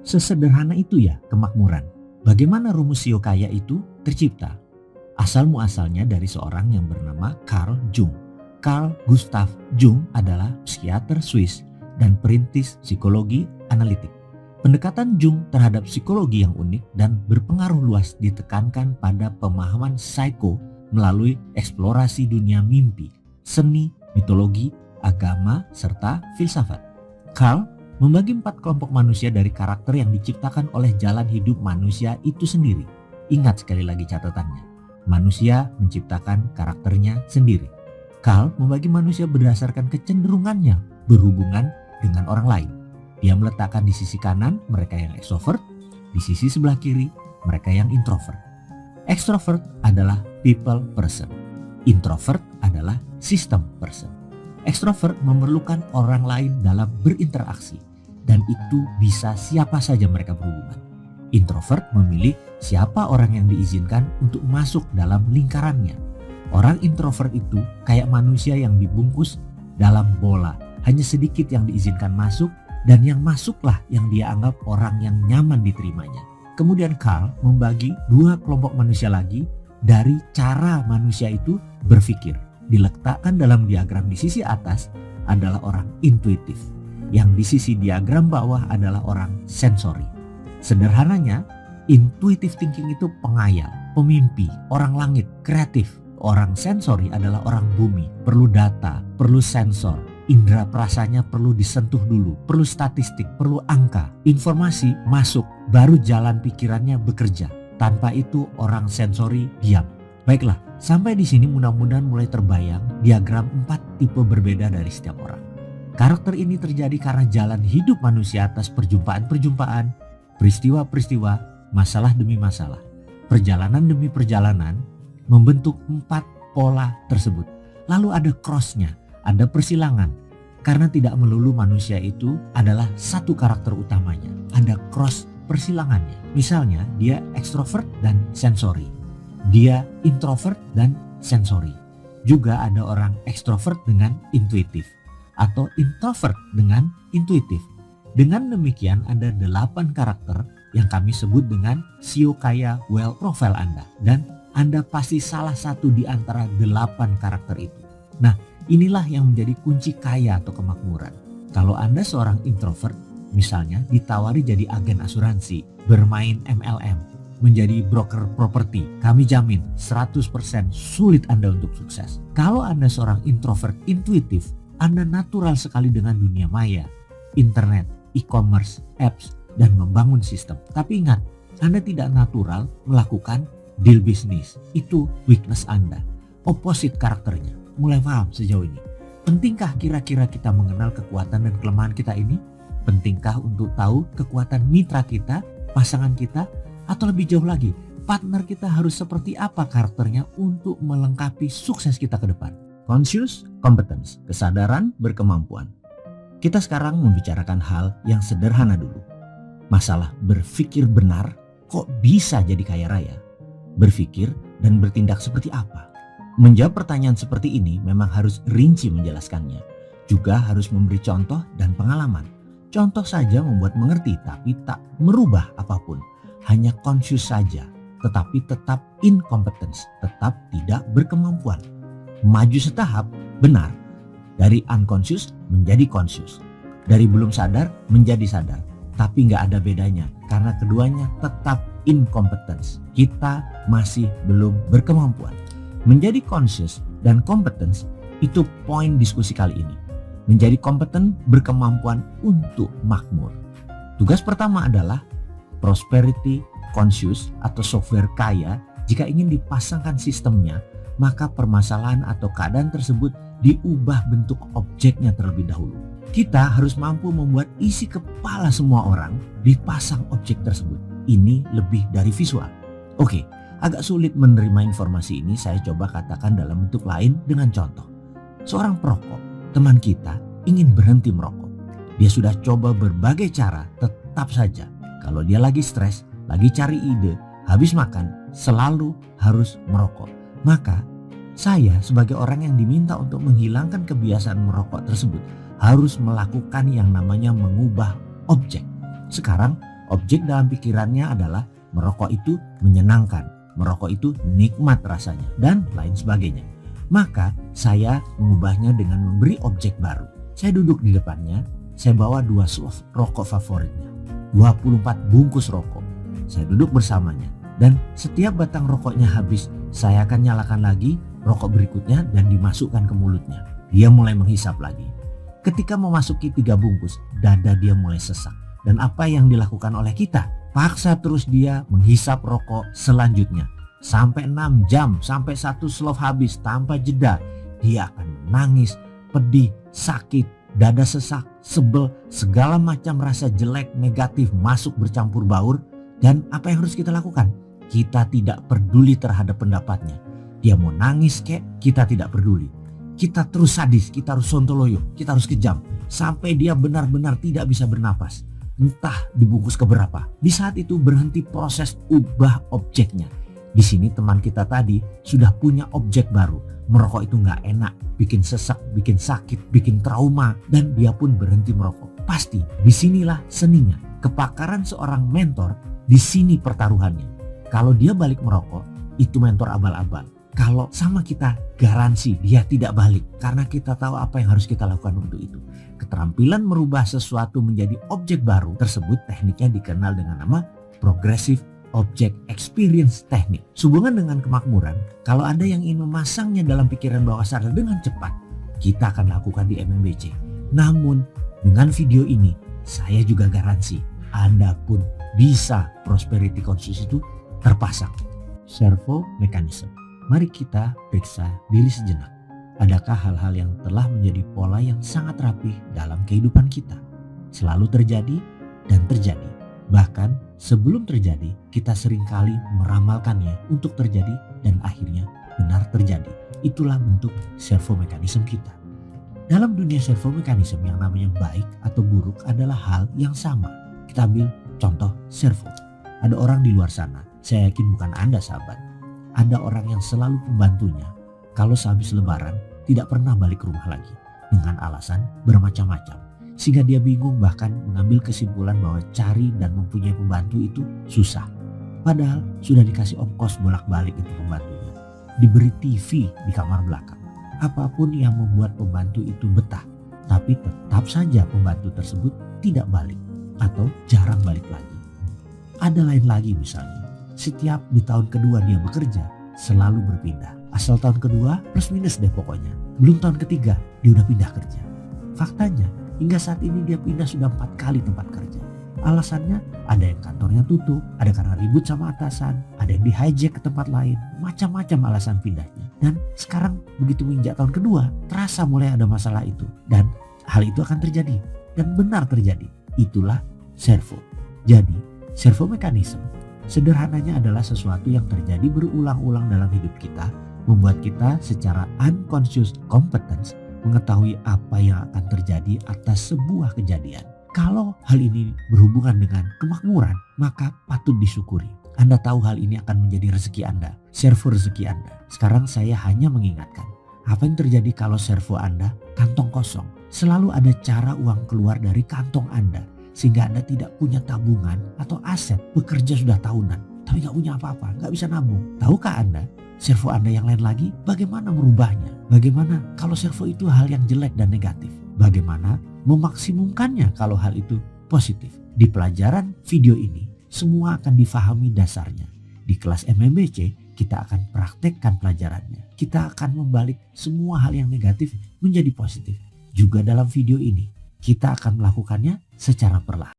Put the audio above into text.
Sesederhana itu ya kemakmuran. Bagaimana rumus sio kaya itu tercipta? Asal-muasalnya dari seorang yang bernama Carl Jung. Carl Gustav Jung adalah psikiater Swiss dan perintis psikologi analitik. Pendekatan Jung terhadap psikologi yang unik dan berpengaruh luas ditekankan pada pemahaman psycho melalui eksplorasi dunia mimpi, seni, mitologi, agama, serta filsafat. Carl membagi 4 kelompok manusia dari karakter yang diciptakan oleh jalan hidup manusia itu sendiri. Ingat sekali lagi catatannya, manusia menciptakan karakternya sendiri. Carl membagi manusia berdasarkan kecenderungannya berhubungan dengan orang lain. Dia meletakkan di sisi kanan mereka yang extrovert, di sisi sebelah kiri mereka yang introvert. Extrovert adalah people person, introvert adalah system person. Extrovert memerlukan orang lain dalam berinteraksi, dan itu bisa siapa saja mereka berhubungan. Introvert memilih siapa orang yang diizinkan untuk masuk dalam lingkarannya. Orang introvert itu kayak manusia yang dibungkus dalam bola, hanya sedikit yang diizinkan masuk, dan yang masuklah yang dia anggap orang yang nyaman diterimanya. Kemudian Carl membagi 2 kelompok manusia lagi dari cara manusia itu berpikir. Diletakkan dalam diagram di sisi atas adalah orang intuitif, yang di sisi diagram bawah adalah orang sensori. Sederhananya, intuitive thinking itu pengayal, pemimpi, orang langit, kreatif. Orang sensori adalah orang bumi, perlu data, perlu sensor, indera perasanya perlu disentuh dulu, perlu statistik, perlu angka, informasi masuk, baru jalan pikirannya bekerja. Tanpa itu orang sensori diam. Baiklah, sampai di sini mudah-mudahan mulai terbayang diagram 4 tipe berbeda dari setiap orang. Karakter ini terjadi karena jalan hidup manusia atas perjumpaan-perjumpaan, peristiwa-peristiwa, masalah demi masalah. Perjalanan demi perjalanan membentuk 4 pola tersebut. Lalu ada cross-nya, ada persilangan. Karena tidak melulu manusia itu adalah satu karakter utamanya. Ada cross persilangannya. Misalnya dia ekstrovert dan sensori. Dia introvert dan sensori. Juga ada orang ekstrovert dengan intuitif atau introvert dengan intuitif. Dengan demikian ada 8 karakter yang kami sebut dengan sio kaya well profile Anda. Dan Anda pasti salah satu di antara 8 karakter itu. Nah, inilah yang menjadi kunci kaya atau kemakmuran. Kalau Anda seorang introvert, misalnya ditawari jadi agen asuransi, bermain MLM, menjadi broker properti, kami jamin 100% sulit Anda untuk sukses. Kalau Anda seorang introvert intuitif, Anda natural sekali dengan dunia maya, internet, e-commerce, apps, dan membangun sistem. Tapi ingat, Anda tidak natural melakukan deal bisnis. Itu weakness Anda, opposite karakternya. Mulai paham sejauh ini? Pentingkah kira-kira kita mengenal kekuatan dan kelemahan kita ini? Pentingkah untuk tahu kekuatan mitra kita, pasangan kita, atau lebih jauh lagi, partner kita harus seperti apa karakternya untuk melengkapi sukses kita ke depan? Conscious competence, kesadaran berkemampuan. Kita sekarang membicarakan hal yang sederhana dulu. Masalah berpikir benar, kok bisa jadi kaya raya? Berpikir dan bertindak seperti apa? Menjawab pertanyaan seperti ini memang harus rinci menjelaskannya. Juga harus memberi contoh dan pengalaman. Contoh saja membuat mengerti tapi tak merubah apapun. Hanya conscious saja, tetapi tetap incompetence, tetap tidak berkemampuan. Maju setahap, benar. Dari unconscious menjadi conscious. Dari belum sadar menjadi sadar. Tapi nggak ada bedanya karena keduanya tetap incompetence. Kita masih belum berkemampuan. Menjadi conscious dan competence itu poin diskusi kali ini. Menjadi kompeten berkemampuan untuk makmur. Tugas pertama adalah prosperity conscious atau software kaya. Jika ingin dipasangkan sistemnya, maka permasalahan atau keadaan tersebut diubah bentuk objeknya terlebih dahulu. Kita harus mampu membuat isi kepala semua orang dipasang objek tersebut. Ini lebih dari visual. Oke, agak sulit menerima informasi ini, saya coba katakan dalam bentuk lain dengan contoh. Seorang perokok, teman kita, ingin berhenti merokok. Dia sudah coba berbagai cara, tetap saja. Kalau dia lagi stres, lagi cari ide, habis makan, selalu harus merokok. Maka Saya sebagai orang yang diminta untuk menghilangkan kebiasaan merokok tersebut harus melakukan yang namanya mengubah objek. Sekarang objek dalam pikirannya adalah merokok itu menyenangkan, merokok itu nikmat rasanya, dan lain sebagainya. Maka saya mengubahnya dengan memberi objek baru. Saya duduk di depannya, saya bawa 2 slov rokok favoritnya, 24 bungkus rokok. Saya duduk bersamanya dan setiap batang rokoknya habis, saya akan nyalakan lagi rokok berikutnya dan dimasukkan ke mulutnya. Dia mulai menghisap lagi. Ketika memasuki 3 bungkus, dada dia mulai sesak. Dan apa yang dilakukan oleh kita? Paksa terus dia menghisap rokok selanjutnya. Sampai 6 jam, sampai 1 slov habis tanpa jeda. Dia akan menangis, pedih, sakit, dada sesak, sebel, segala macam rasa jelek, negatif masuk bercampur baur. Dan apa yang harus kita lakukan? Kita tidak peduli terhadap pendapatnya. Dia mau nangis kek, kita tidak peduli. Kita terus sadis, kita harus sontoloyo, kita harus kejam. Sampai dia benar-benar tidak bisa bernapas. Entah dibungkus keberapa. Di saat itu berhenti proses ubah objeknya. Di sini teman kita tadi sudah punya objek baru. Merokok itu gak enak, bikin sesak, bikin sakit, bikin trauma. Dan dia pun berhenti merokok. Pasti disinilah seninya. Kepakaran seorang mentor, di sini pertaruhannya. Kalau dia balik merokok, itu mentor abal-abal. Kalau sama kita, garansi dia tidak balik karena kita tahu apa yang harus kita lakukan untuk itu. Keterampilan merubah sesuatu menjadi objek baru tersebut tekniknya dikenal dengan nama Progressive Object Experience Technique. Sehubungan dengan kemakmuran, kalau Anda yang ingin memasangnya dalam pikiran bawah sadar dengan cepat, kita akan lakukan di MMBC. Namun dengan video ini, saya juga garansi Anda pun bisa prosperity conscious itu terpasang. Servo mechanism. Mari kita periksa diri sejenak. Adakah hal-hal yang telah menjadi pola yang sangat rapih dalam kehidupan kita? Selalu terjadi dan terjadi. Bahkan sebelum terjadi, kita seringkali meramalkannya untuk terjadi dan akhirnya benar terjadi. Itulah bentuk servo mechanism kita. Dalam dunia servo mechanism yang namanya baik atau buruk adalah hal yang sama. Kita ambil contoh servo. Ada orang di luar sana, saya yakin bukan Anda sahabat. Ada orang yang selalu pembantunya kalau sehabis lebaran tidak pernah balik ke rumah lagi dengan alasan bermacam-macam. Sehingga dia bingung bahkan mengambil kesimpulan bahwa cari dan mempunyai pembantu itu susah. Padahal sudah dikasih ongkos bolak-balik itu pembantunya. Diberi TV di kamar belakang. Apapun yang membuat pembantu itu betah. Tapi tetap saja pembantu tersebut tidak balik atau jarang balik lagi. Ada lain lagi misalnya. Setiap di tahun kedua dia bekerja selalu berpindah. Asal tahun kedua plus minus deh pokoknya. Belum tahun ketiga dia udah pindah kerja. Faktanya hingga saat ini dia pindah sudah 4 kali tempat kerja. Alasannya ada yang kantornya tutup, ada karena ribut sama atasan, ada yang di hijack ke tempat lain. Macam-macam alasan pindahnya. Dan sekarang begitu menginjak tahun kedua terasa mulai ada masalah itu. Dan hal itu akan terjadi. Dan benar terjadi. Itulah servo. Jadi servo mechanism sederhananya adalah sesuatu yang terjadi berulang-ulang dalam hidup kita, membuat kita secara unconscious competence mengetahui apa yang akan terjadi atas sebuah kejadian. Kalau hal ini berhubungan dengan kemakmuran, maka patut disyukuri. Anda tahu hal ini akan menjadi rezeki Anda, servo rezeki Anda. Sekarang saya hanya mengingatkan, apa yang terjadi kalau servo Anda kantong kosong? Selalu ada cara uang keluar dari kantong Anda. Sehingga Anda tidak punya tabungan atau aset, bekerja sudah tahunan, tapi gak punya apa-apa, gak bisa nabung. Tahukah Anda, servo Anda yang lain lagi, bagaimana merubahnya? Bagaimana kalau servo itu hal yang jelek dan negatif? Bagaimana memaksimumkannya kalau hal itu positif? Di pelajaran video ini, semua akan difahami dasarnya. Di kelas MMBC, kita akan praktekkan pelajarannya. Kita akan membalik semua hal yang negatif menjadi positif. Juga dalam video ini, kita akan melakukannya secara perlahan.